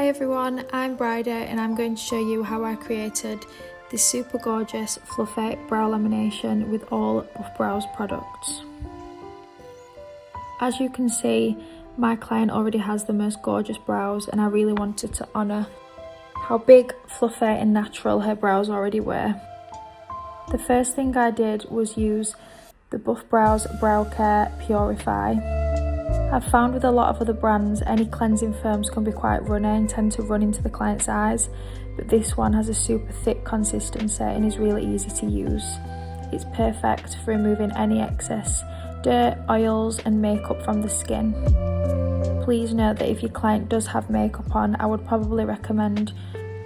Hi everyone, I'm Bridie and I'm going to show you how I created this super gorgeous fluffy brow lamination with all Buff Browz products. As you can see, my client already has the most gorgeous brows and I really wanted to honour how big, fluffy and natural her brows already were. The first thing I did was use the Buff Browz Brow Care Purify. I've found with a lot of other brands, any cleansing foams can be quite runny and tend to run into the client's eyes, but this one has a super thick consistency and is really easy to use. It's perfect for removing any excess dirt, oils and makeup from the skin. Please note that if your client does have makeup on, I would probably recommend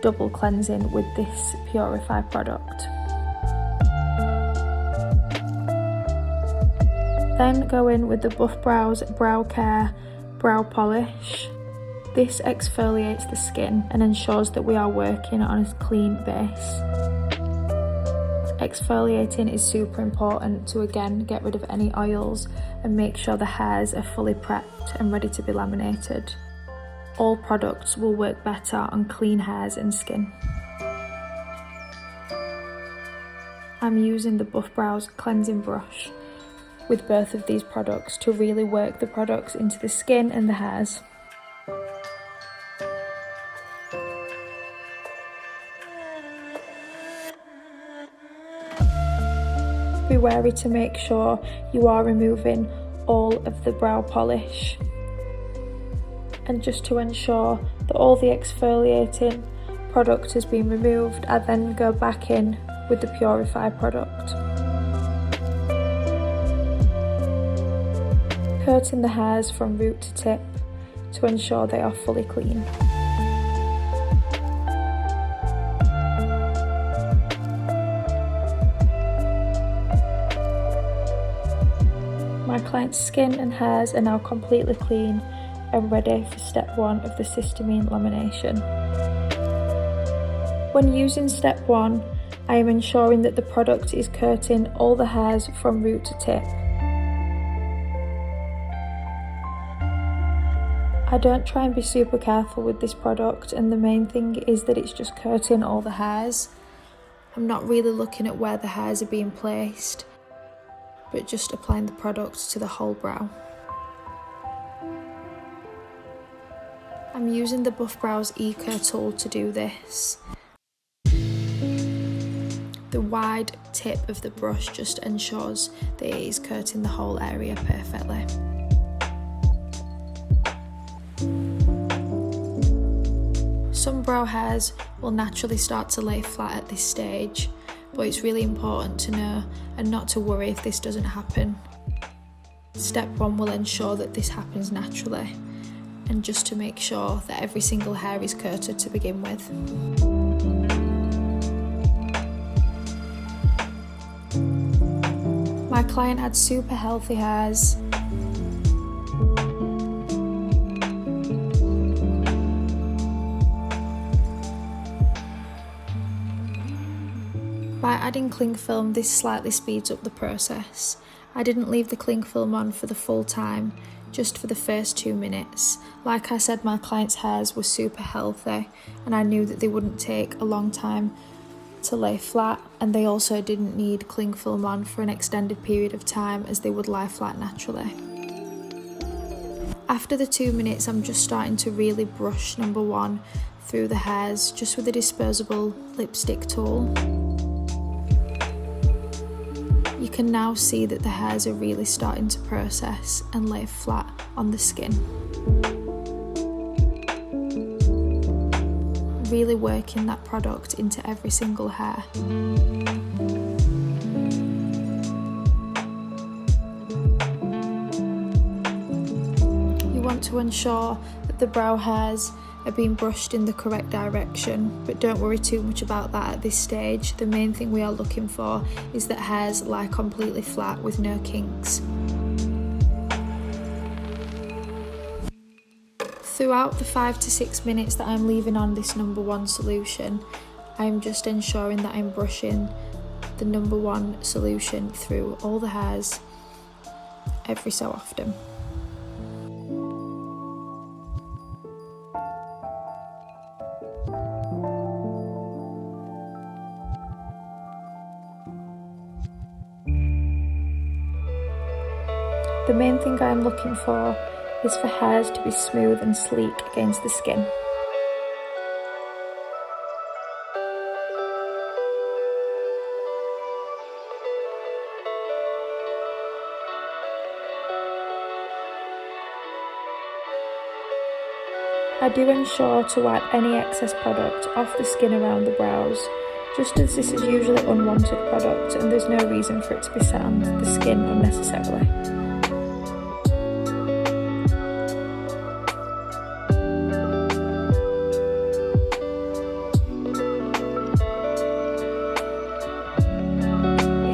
double cleansing with this Purify product. Then go in with the Buff Browz Brow Care Brow Polish. This exfoliates the skin and ensures that we are working on a clean base. Exfoliating is super important to again get rid of any oils and make sure the hairs are fully prepped and ready to be laminated. All products will work better on clean hairs and skin. I'm using the Buff Browz cleansing brush with both of these products to really work the products into the skin and the hairs. Be wary to make sure you are removing all of the brow polish. And just to ensure that all the exfoliating product has been removed, I then go back in with the Purify product. Coating the hairs from root to tip to ensure they are fully clean. My client's skin and hairs are now completely clean and ready for step 1 of the cysteamine lamination. When using step 1, I am ensuring that the product is coating all the hairs from root to tip. I don't try and be super careful with this product, and the main thing is that it's just coating all the hairs. I'm not really looking at where the hairs are being placed, but just applying the product to the whole brow. I'm using the Buff Browz Eco tool to do this. The wide tip of the brush just ensures that it is coating the whole area perfectly. Some brow hairs will naturally start to lay flat at this stage, but it's really important to know and not to worry if this doesn't happen. Step 1 will ensure that this happens naturally, and just to make sure that every single hair is coated to begin with. My client had super healthy hairs. By adding cling film, this slightly speeds up the process. I didn't leave the cling film on for the full time, just for the first 2 minutes. Like I said, my client's hairs were super healthy and I knew that they wouldn't take a long time to lay flat, and they also didn't need cling film on for an extended period of time as they would lie flat naturally. After the 2 minutes, I'm just starting to really brush number 1 through the hairs just with a disposable lipstick tool. You can now see that the hairs are really starting to process and lay flat on the skin. Really working that product into every single hair. You want to ensure that the brow hairs are being brushed in the correct direction, but don't worry too much about that at this stage. The main thing we are looking for is that hairs lie completely flat with no kinks. Throughout the 5 to 6 minutes that I'm leaving on this number 1 solution, I'm just ensuring that I'm brushing the number 1 solution through all the hairs every so often. The main thing I am looking for is for hairs to be smooth and sleek against the skin. I do ensure to wipe any excess product off the skin around the brows, just as this is usually unwanted product and there's no reason for it to be sat on the skin unnecessarily.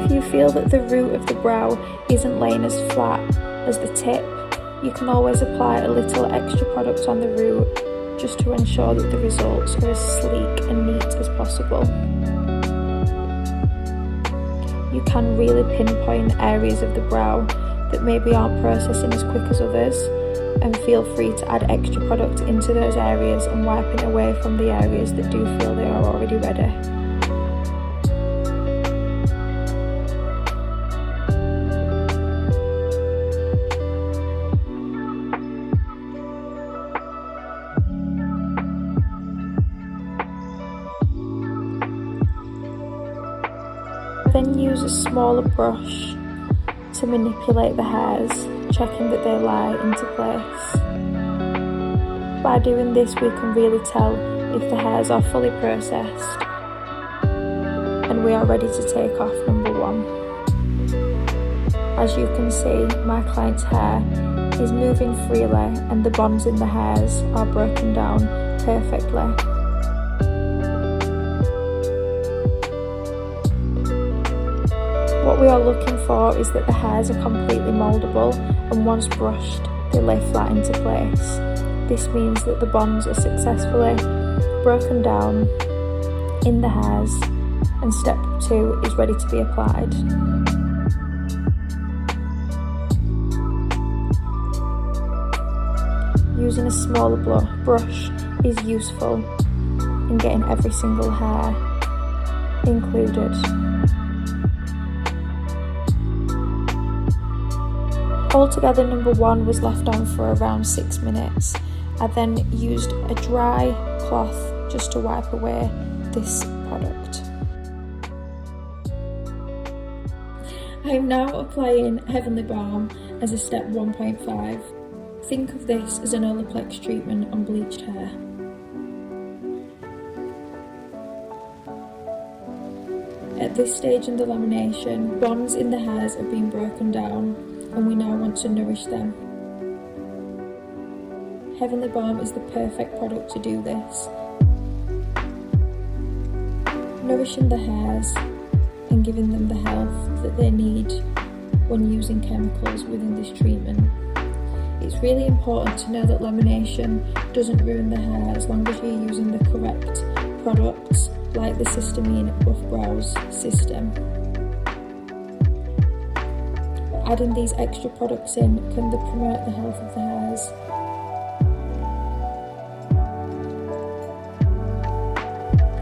If you feel that the root of the brow isn't laying as flat as the tip, you can always apply a little extra product on the root just to ensure that the results are as sleek and neat as possible. You can really pinpoint areas of the brow that maybe aren't processing as quick as others, and feel free to add extra product into those areas and wiping away from the areas that do feel they are already ready. Then use a smaller brush to manipulate the hairs, checking that they lie into place. By doing this, we can really tell if the hairs are fully processed and we are ready to take off number 1. As you can see, my client's hair is moving freely and the bonds in the hairs are broken down perfectly. What we are looking for is that the hairs are completely mouldable, and once brushed, they lay flat into place. This means that the bonds are successfully broken down in the hairs, and step 2 is ready to be applied. Using a smaller brush is useful in getting every single hair included. Altogether, number 1 was left on for around 6 minutes. I then used a dry cloth just to wipe away this product. I am now applying Heavenly Balm as a step 1.5. Think of this as an Olaplex treatment on bleached hair. At this stage in the lamination, bonds in the hairs have been broken down, and we now want to nourish them. Heavenly Balm is the perfect product to do this, nourishing the hairs and giving them the health that they need when using chemicals within this treatment. It's really important to know that lamination doesn't ruin the hair as long as you're using the correct products, like the Systamine Buff Browz system. Adding these extra products in can promote the health of the hairs.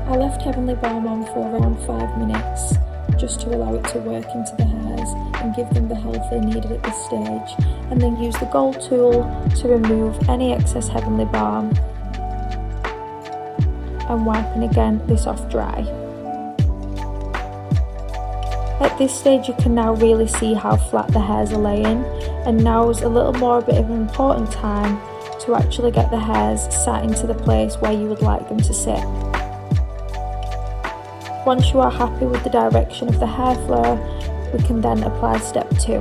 I left Heavenly Balm on for around 5 minutes just to allow it to work into the hairs and give them the health they needed at this stage, and then use the gold tool to remove any excess Heavenly Balm and wiping again this off dry. At this stage you can now really see how flat the hairs are laying, and now is a little more bit of an important time to actually get the hairs sat into the place where you would like them to sit. Once you are happy with the direction of the hair flow, we can then apply step 2.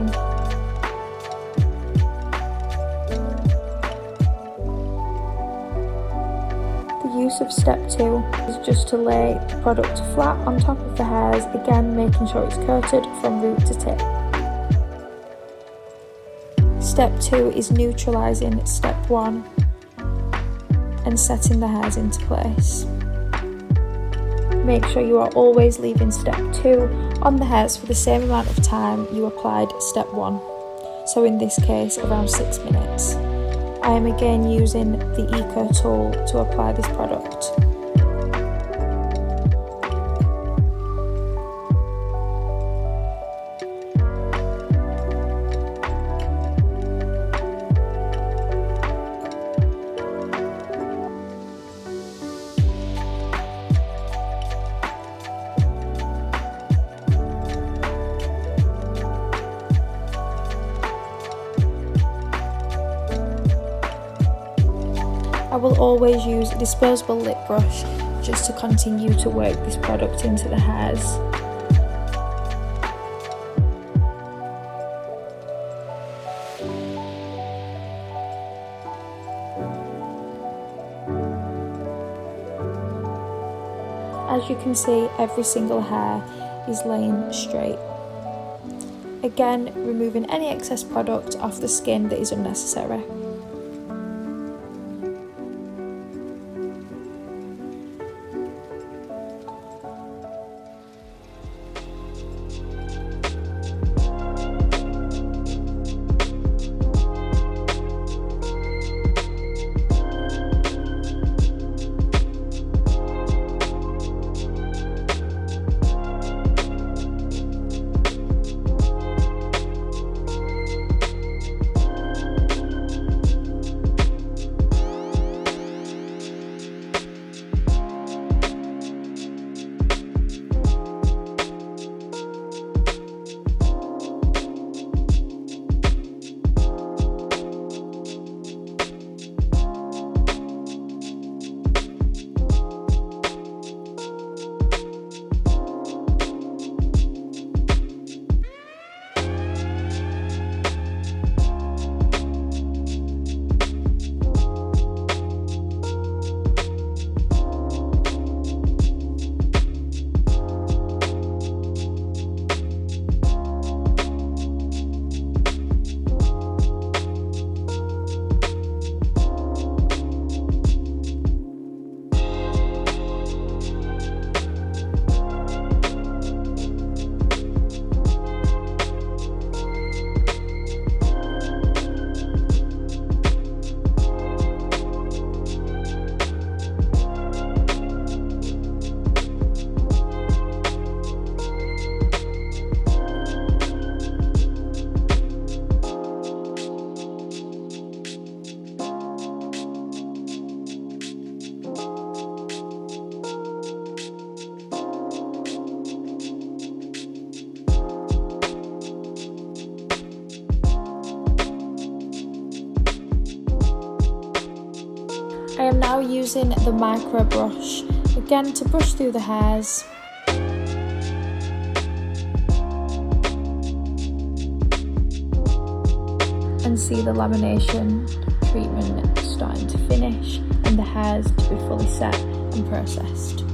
The use of step 2 is just to lay the product flat on top of the hairs, again making sure it's coated from root to tip. Step 2 is neutralising step 1 and setting the hairs into place. Make sure you are always leaving step 2 on the hairs for the same amount of time you applied step 1, so in this case around 6 minutes. I am again using the Eco tool to apply this product. I will always use a disposable lip brush just to continue to work this product into the hairs. As you can see, every single hair is laying straight. Again, removing any excess product off the skin that is unnecessary. I am now using the micro brush, again to brush through the hairs. And see the lamination treatment starting to finish and the hairs to be fully set and processed.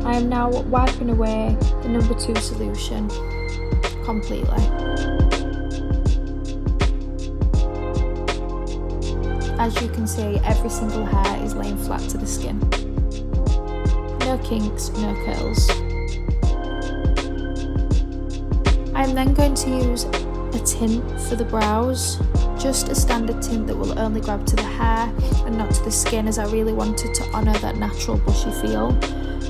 I am now wiping away the number 2 solution completely. As you can see, every single hair is laying flat to the skin. No kinks, no curls. I am then going to use a tint for the brows, just a standard tint that will only grab to the hair and not to the skin, as I really wanted to honour that natural bushy feel.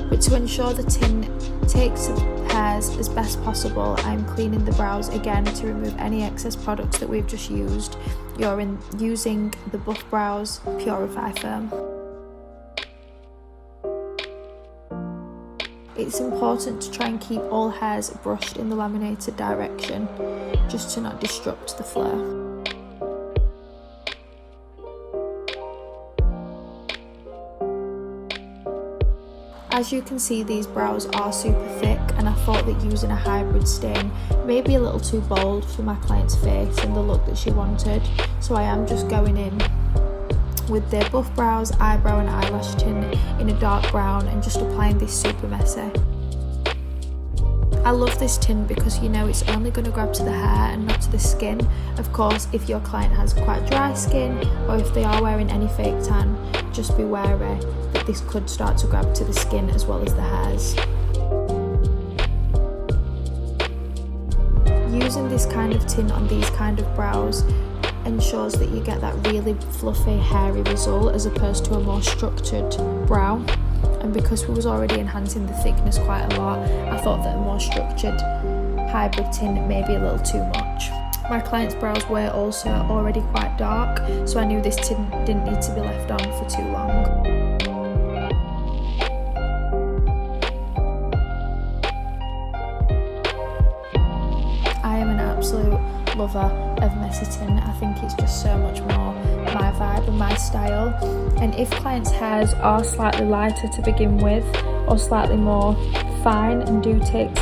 But to ensure the tint takes the hairs as best possible, I am cleaning the brows again to remove any excess products that we've just used. You're using the Buff Browz Purify Foam. It's important to try and keep all hairs brushed in the laminated direction, just to not disrupt the flow. As you can see, these brows are super thick, and I thought that using a hybrid stain may be a little too bold for my client's face and the look that she wanted, so I am just going in with the Buff Browz eyebrow and eyelash tint in a dark brown and just applying this super messy. I love this tint because you know it's only going to grab to the hair and not to the skin. Of course, if your client has quite dry skin or if they are wearing any fake tan, just be wary that this could start to grab to the skin as well as the hairs. Using this kind of tint on these kind of brows ensures that you get that really fluffy, hairy result as opposed to a more structured brow. And because we was already enhancing the thickness quite a lot, I thought that a more structured hybrid tint may be a little too much. My client's brows were also already quite dark, so I knew this tint didn't need to be left on for too long. lover of messy tint. I think it's just so much more my vibe and my style. And if clients' hairs are slightly lighter to begin with, or slightly more fine and do take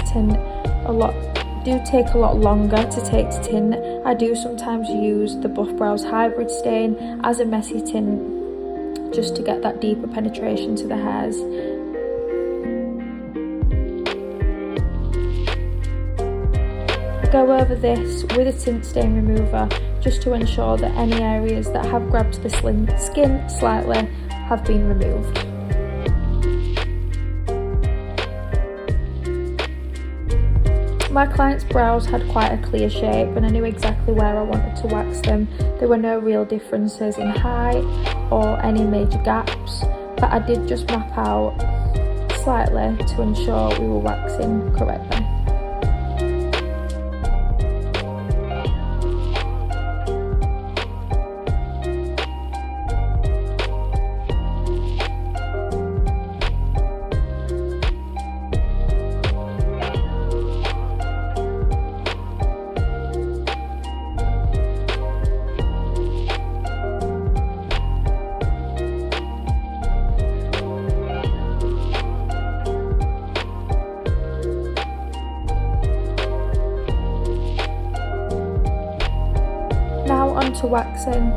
a lot longer to take to tint, I do sometimes use the Buff Browz hybrid stain as a messy tint, just to get that deeper penetration to the hairs. Go over this with a tint stain remover just to ensure that any areas that have grabbed the skin slightly have been removed. My client's brows had quite a clear shape and I knew exactly where I wanted to wax them. There were no real differences in height or any major gaps, but I did just map out slightly to ensure we were waxing correctly. Now on to waxing.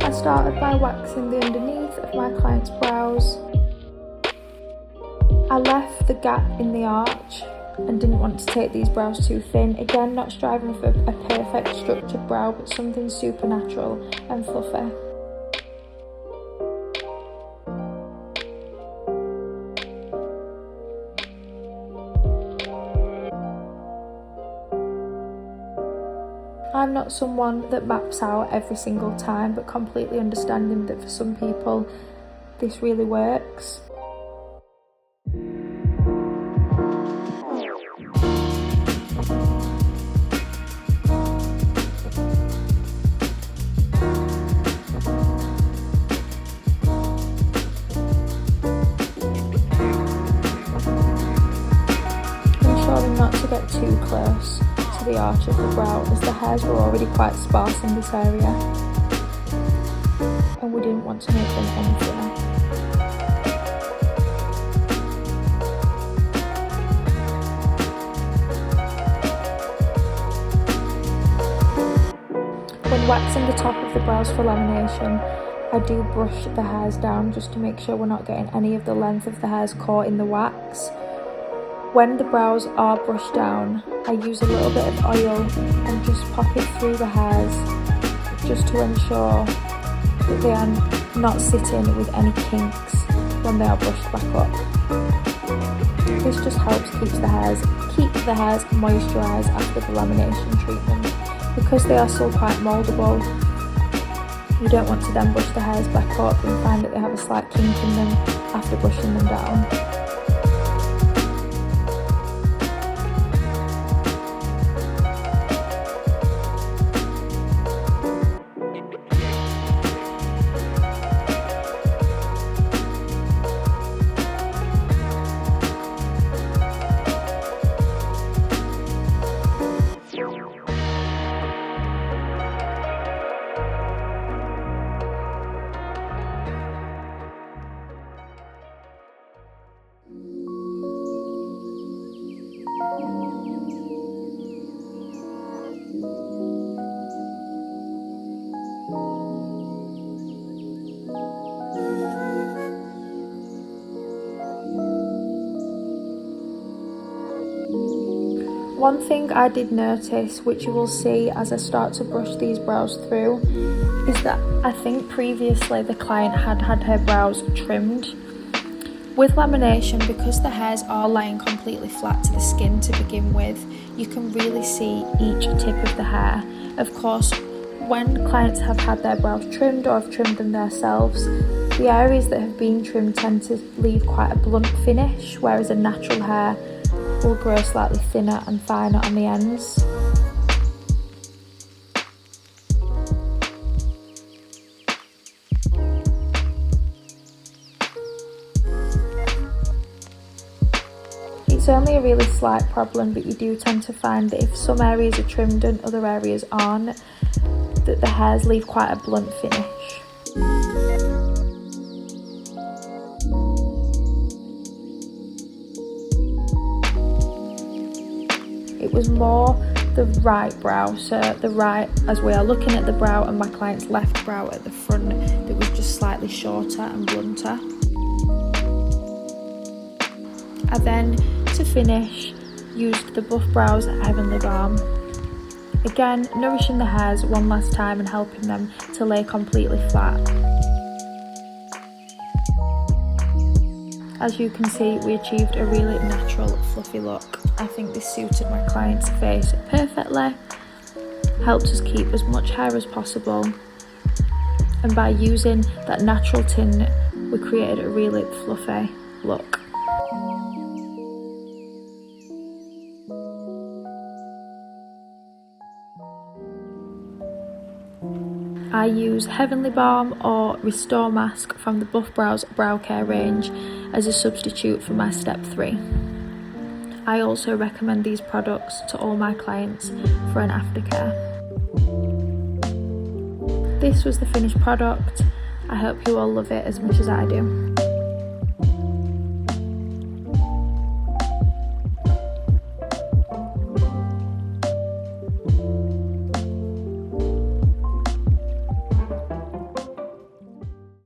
I started by waxing the underneath of my client's brows. I left the gap in the arch and didn't want to take these brows too thin. Again, not striving for a perfect structured brow, but something super natural and fluffy. I'm not someone that maps out every single time, but completely understanding that for some people this really works. Ensuring not to get too close to the arch of the brow, as the hairs were already quite sparse in this area and we didn't want to make them any thinner. When waxing the top of the brows for lamination, I do brush the hairs down just to make sure we're not getting any of the length of the hairs caught in the wax. When the brows are brushed down, I use a little bit of oil and just pop it through the hairs just to ensure that they are not sitting with any kinks when they are brushed back up. This just helps keep the hairs moisturised after the lamination treatment. Because they are still quite mouldable, you don't want to then brush the hairs back up and find that they have a slight kink in them after brushing them down. One thing I did notice, which you will see as I start to brush these brows through, is that I think previously the client had her brows trimmed. With lamination, because the hairs are lying completely flat to the skin to begin with, you can really see each tip of the hair. Of course, when clients have had their brows trimmed or have trimmed them themselves, the areas that have been trimmed tend to leave quite a blunt finish, whereas a natural hair will grow slightly thinner and finer on the ends. It's only a really slight problem, but you do tend to find that if some areas are trimmed and other areas aren't, that the hairs leave quite a blunt finish. It was more the right brow, so the right, as we are looking at the brow, and my client's left brow at the front, that was just slightly shorter and blunter. I then, to finish, used the Buff Browz Heavenly Balm. Again, nourishing the hairs one last time and helping them to lay completely flat. As you can see, we achieved a really natural, fluffy look. I think this suited my client's face perfectly, helped us keep as much hair as possible, and by using that natural tint, we created a really fluffy look. I use Heavenly Balm or Restore Mask from the Buff Browz Brow Care range as a substitute for my step 3. I also recommend these products to all my clients for an aftercare. This was the finished product. I hope you all love it as much as I do.